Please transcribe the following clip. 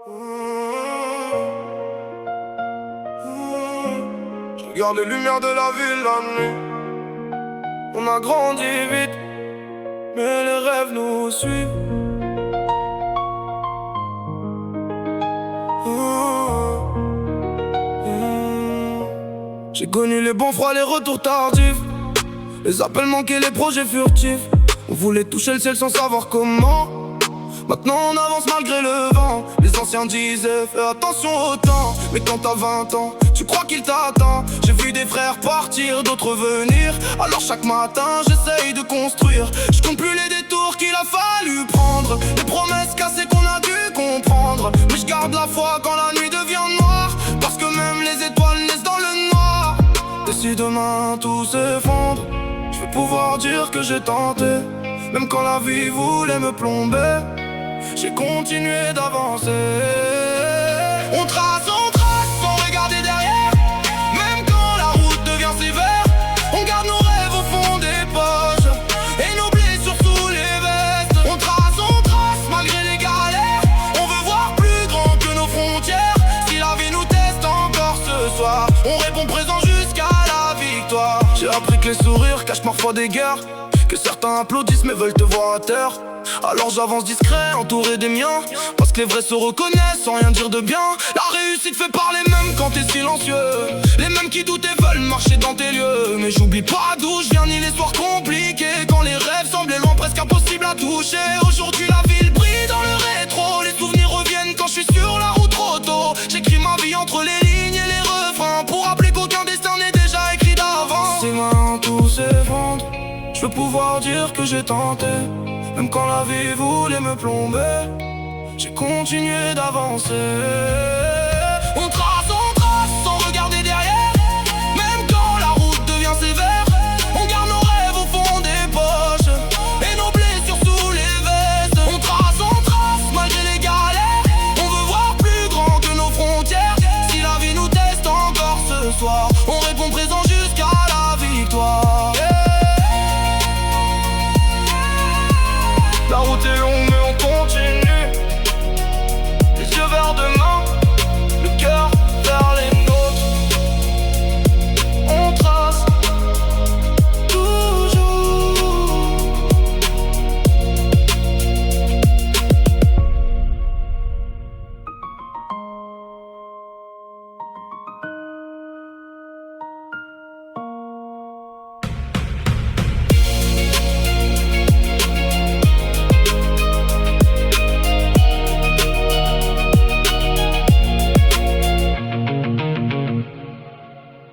Je regarde les lumières de la ville la nuit. On a grandi vite, mais les rêves nous suivent. J'ai connu les bons froids, les retours tardifs, les appels manqués, les projets furtifs. On voulait toucher le ciel sans savoir comment. Maintenant on avance malgré le vent. Les anciens disaient fais attention au temps, mais quand t'as 20 ans, tu crois qu'il t'attend. J'ai vu des frères partir, d'autres venir. Alors chaque matin j'essaye de construire. Je compte plus les détours qu'il a fallu prendre, les promesses cassées qu'on a dû comprendre. Mais je garde la foi quand la nuit devient noire, parce que même les étoiles naissent dans le noir. Et si demain tout s'effondre, je veux pouvoir dire que j'ai tenté. Même quand la vie voulait me plomber, j'ai continué d'avancer. On trace sans regarder derrière. Même quand la route devient sévère, on garde nos rêves au fond des poches et nos blessures sous les vestes. On trace malgré les galères. On veut voir plus grand que nos frontières. Si la vie nous teste encore ce soir, on répond présent jusqu'à la victoire. J'ai appris que les sourires cachent parfois des guerres, que certains applaudissent mais veulent te voir à terre. Alors j'avance discret, entouré des miens, parce que les vrais se reconnaissent sans rien dire de bien. La réussite fait parler même quand t'es silencieux. Les mêmes qui doutent et veulent marcher dans tes lieux. Mais j'oublie pas d'où je viens ni les soirs compliqués, quand les rêves semblaient loin, presque impossibles à toucher. Aujourd'hui la ville brille dans le rétro. Les souvenirs reviennent quand je suis sur la route trop tôt. J'écris ma vie entre les lignes et les refrains, pour rappeler qu'aucun destin n'est déjà écrit d'avance. Si maintenant tout s'effondre, je veux pouvoir dire que j'ai tenté. Même quand la vie voulait me plomber, j'ai continué d'avancer.